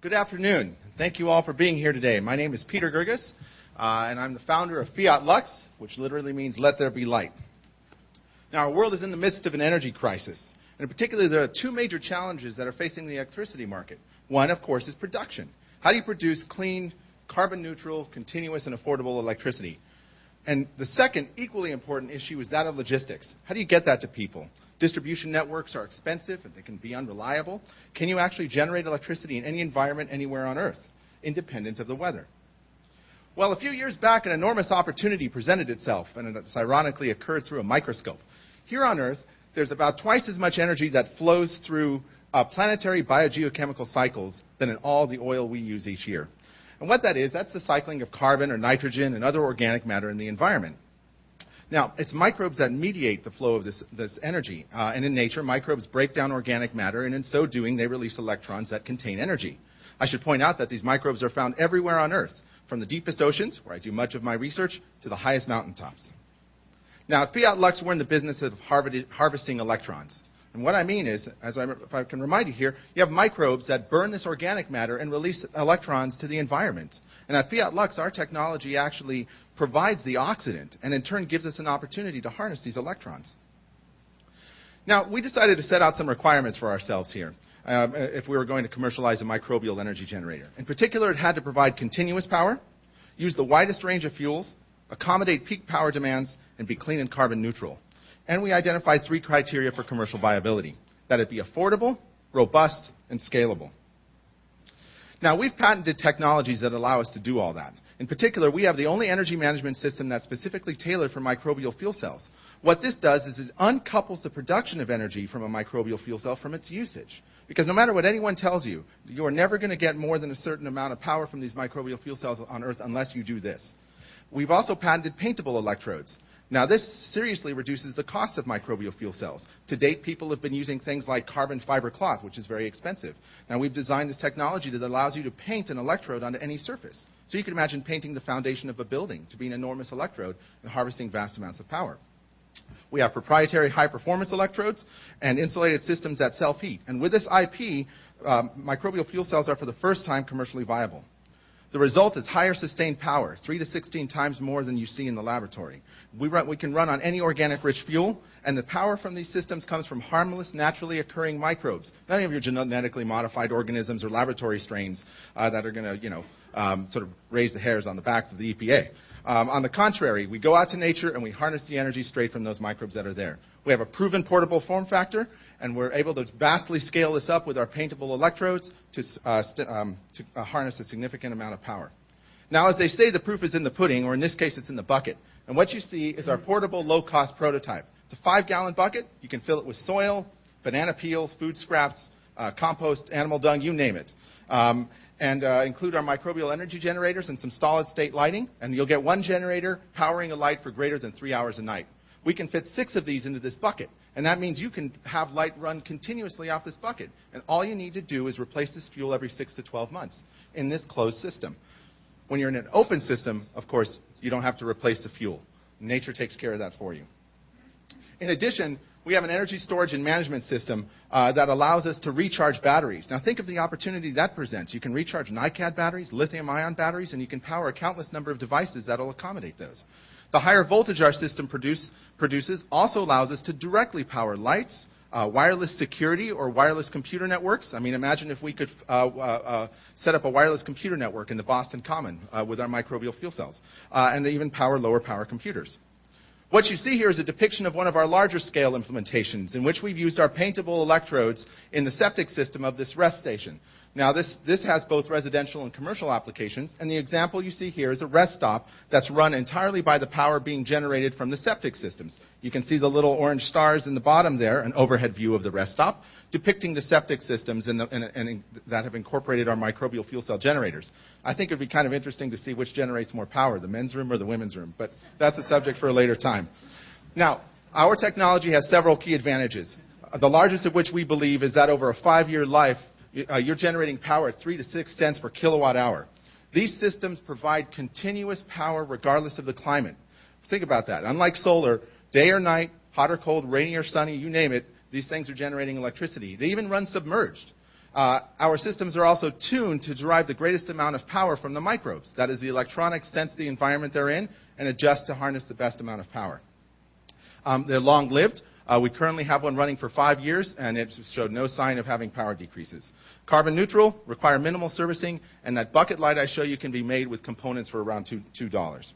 Good afternoon. Thank you all for being here today. My name is Peter Gerges, and I'm the founder of Fiat Lux, which literally means let there be light. Now, our world is in the midst of an energy crisis. And in particular, there are two major challenges that are facing the electricity market. One, of course, is production. How do you produce clean, carbon-neutral, continuous, and affordable electricity? And the second, equally important issue is that of logistics. How do you get that to people? Distribution networks are expensive and they can be unreliable. Can you actually generate electricity in any environment anywhere on Earth, independent of the weather? Well, a few years back, an enormous opportunity presented itself, and it's ironically occurred through a microscope. Here on Earth, there's about twice as much energy that flows through planetary biogeochemical cycles than in all the oil we use each year. And what that is, that's the cycling of carbon or nitrogen and other organic matter in the environment. Now, it's microbes that mediate the flow of this energy. And in nature, microbes break down organic matter, and in so doing, they release electrons that contain energy. I should point out that these microbes are found everywhere on Earth, from the deepest oceans, where I do much of my research, to the highest mountaintops. Now, at Fiat Lux, we're in the business of harvesting electrons. And what I mean is, if I can remind you here, you have microbes that burn this organic matter and release electrons to the environment. And at Fiat Lux, our technology actually provides the oxidant and in turn gives us an opportunity to harness these electrons. Now, we decided to set out some requirements for ourselves here if we were going to commercialize a microbial energy generator. In particular, it had to provide continuous power, use the widest range of fuels, accommodate peak power demands, and be clean and carbon neutral. And we identified three criteria for commercial viability: that it be affordable, robust, and scalable. Now, we've patented technologies that allow us to do all that. In particular, we have the only energy management system that's specifically tailored for microbial fuel cells. What this does is it uncouples the production of energy from a microbial fuel cell from its usage. Because no matter what anyone tells you, you are never going to get more than a certain amount of power from these microbial fuel cells on Earth unless you do this. We've also patented paintable electrodes. Now, this seriously reduces the cost of microbial fuel cells. To date, people have been using things like carbon fiber cloth, which is very expensive. Now, we've designed this technology that allows you to paint an electrode onto any surface. So you can imagine painting the foundation of a building to be an enormous electrode and harvesting vast amounts of power. We have proprietary high-performance electrodes and insulated systems that self-heat. And with this IP, microbial fuel cells are for the first time commercially viable. The result is higher sustained power, 3 to 16 times more than you see in the laboratory. We can run on any organic-rich fuel, and the power from these systems comes from harmless, naturally occurring microbes, not any of your genetically modified organisms or laboratory strains that are going to, sort of raise the hairs on the backs of the EPA. On the contrary, we go out to nature and we harness the energy straight from those microbes that are there. We have a proven portable form factor, and we're able to vastly scale this up with our paintable electrodes to harness a significant amount of power. Now, as they say, the proof is in the pudding, or in this case, it's in the bucket. And what you see is our portable, low-cost prototype. It's a 5-gallon bucket. You can fill it with soil, banana peels, food scraps, compost, animal dung, you name it. Include our microbial energy generators and some solid-state lighting, and you'll get one generator powering a light for greater than 3 hours a night. We can fit 6 of these into this bucket, and that means you can have light run continuously off this bucket. And all you need to do is replace this fuel every 6 to 12 months in this closed system. When you're in an open system, of course, you don't have to replace the fuel. Nature takes care of that for you. In addition, we have an energy storage and management system that allows us to recharge batteries. Now, think of the opportunity that presents. You can recharge NiCad batteries, lithium-ion batteries, and you can power a countless number of devices that will accommodate those. The higher voltage our system produces also allows us to directly power lights, wireless security, or wireless computer networks. I mean, imagine if we could set up a wireless computer network in the Boston Common with our microbial fuel cells, and even power lower power computers. What you see here is a depiction of one of our larger scale implementations in which we've used our paintable electrodes in the septic system of this rest station. Now, this has both residential and commercial applications, and the example you see here is a rest stop that's run entirely by the power being generated from the septic systems. You can see the little orange stars in the bottom there, an overhead view of the rest stop, depicting the septic systems that have incorporated our microbial fuel cell generators. I think it would be kind of interesting to see which generates more power, the men's room or the women's room, but that's a subject for a later time. Now, our technology has several key advantages, the largest of which we believe is that over a 5-year life, you're generating power at 3 to 6 cents per kilowatt hour. These systems provide continuous power regardless of the climate. Think about that. Unlike solar, day or night, hot or cold, rainy or sunny, you name it, these things are generating electricity. They even run submerged. Our systems are also tuned to derive the greatest amount of power from the microbes. That is, the electronics sense the environment they're in and adjust to harness the best amount of power. They're long-lived. We currently have one running for 5 years, and it showed no sign of having power decreases. Carbon neutral, require minimal servicing, and that bucket light I show you can be made with components for around $2.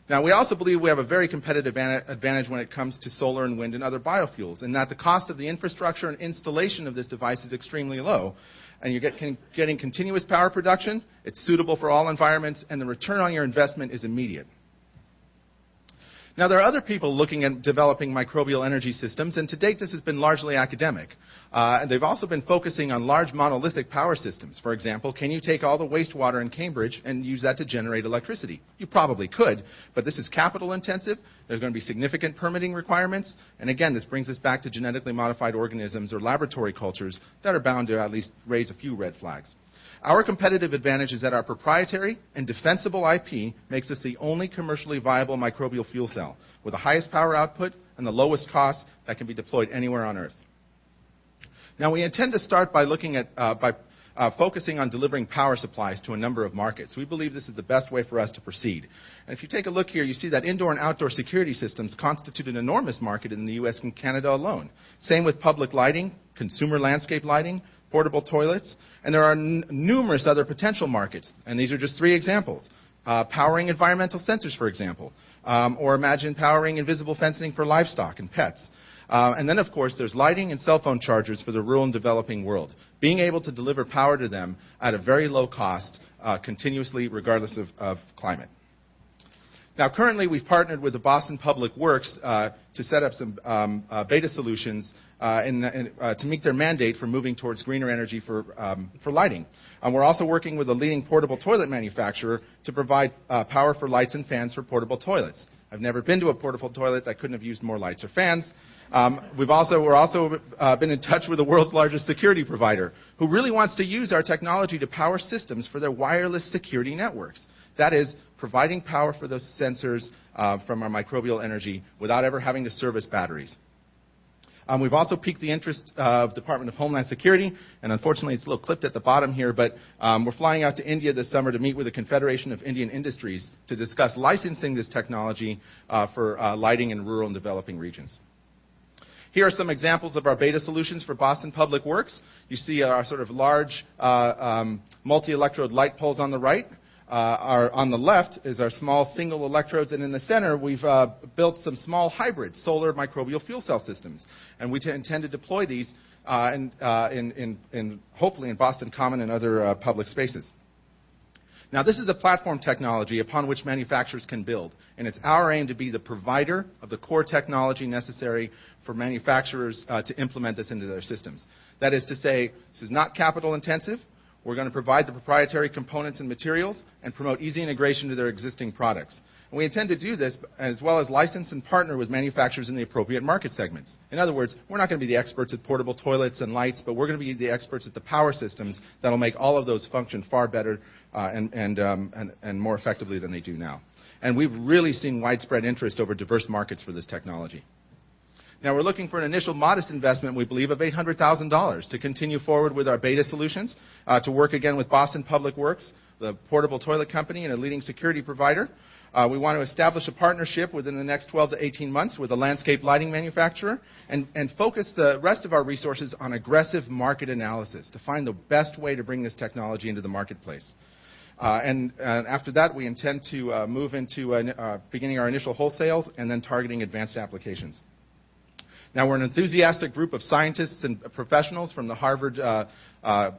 Now, we also believe we have a very competitive advantage when it comes to solar and wind and other biofuels, in that the cost of the infrastructure and installation of this device is extremely low, and you're getting continuous power production, it's suitable for all environments, and the return on your investment is immediate. Now, there are other people looking at developing microbial energy systems, and to date this has been largely academic. And they've also been focusing on large monolithic power systems. For example, can you take all the wastewater in Cambridge and use that to generate electricity? You probably could, but this is capital intensive. There's going to be significant permitting requirements. And again, this brings us back to genetically modified organisms or laboratory cultures that are bound to at least raise a few red flags. Our competitive advantage is that our proprietary and defensible IP makes us the only commercially viable microbial fuel cell with the highest power output and the lowest cost that can be deployed anywhere on Earth. Now, we intend to start by looking at focusing on delivering power supplies to a number of markets. We believe this is the best way for us to proceed. And if you take a look here, you see that indoor and outdoor security systems constitute an enormous market in the U.S. and Canada alone. Same with public lighting, consumer landscape lighting, portable toilets, and there are numerous other potential markets, and these are just 3 examples. Powering environmental sensors, for example, or imagine powering invisible fencing for livestock and pets. And then, of course, there's lighting and cell phone chargers for the rural and developing world. Being able to deliver power to them at a very low cost, continuously, regardless of climate. Now, currently, we've partnered with the Boston Public Works to set up some beta solutions to meet their mandate for moving towards greener energy for lighting. We're also working with a leading portable toilet manufacturer to provide power for lights and fans for portable toilets. I've never been to a portable toilet that couldn't have used more lights or fans. We're also been in touch with the world's largest security provider, who really wants to use our technology to power systems for their wireless security networks. That is, providing power for those sensors from our microbial energy without ever having to service batteries. We've also piqued the interest of Department of Homeland Security, and unfortunately it's a little clipped at the bottom here, but we're flying out to India this summer to meet with the Confederation of Indian Industries to discuss licensing this technology for lighting in rural and developing regions. Here are some examples of our beta solutions for Boston Public Works. You see our sort of large multi-electrode light poles on the right. On the left is our small single electrodes, and in the center we've built some small hybrid solar microbial fuel cell systems. And we intend to deploy these hopefully in Boston Common and other public spaces. Now, this is a platform technology upon which manufacturers can build, and it's our aim to be the provider of the core technology necessary for manufacturers to implement this into their systems. That is to say, this is not capital intensive. We're going to provide the proprietary components and materials and promote easy integration to their existing products. And we intend to do this as well as license and partner with manufacturers in the appropriate market segments. In other words, we're not going to be the experts at portable toilets and lights, but we're going to be the experts at the power systems that will make all of those function far better and more effectively than they do now. And we've really seen widespread interest over diverse markets for this technology. Now, we're looking for an initial modest investment, we believe, of $800,000 to continue forward with our beta solutions, to work again with Boston Public Works, the portable toilet company, and a leading security provider. We want to establish a partnership within the next 12 to 18 months with a landscape lighting manufacturer and focus the rest of our resources on aggressive market analysis to find the best way to bring this technology into the marketplace. And after that, we intend to move into beginning our initial wholesales and then targeting advanced applications. Now, we're an enthusiastic group of scientists and professionals from the Harvard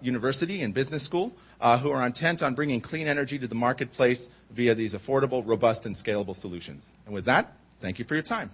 University and Business School who are intent on bringing clean energy to the marketplace via these affordable, robust, and scalable solutions. And with that, thank you for your time.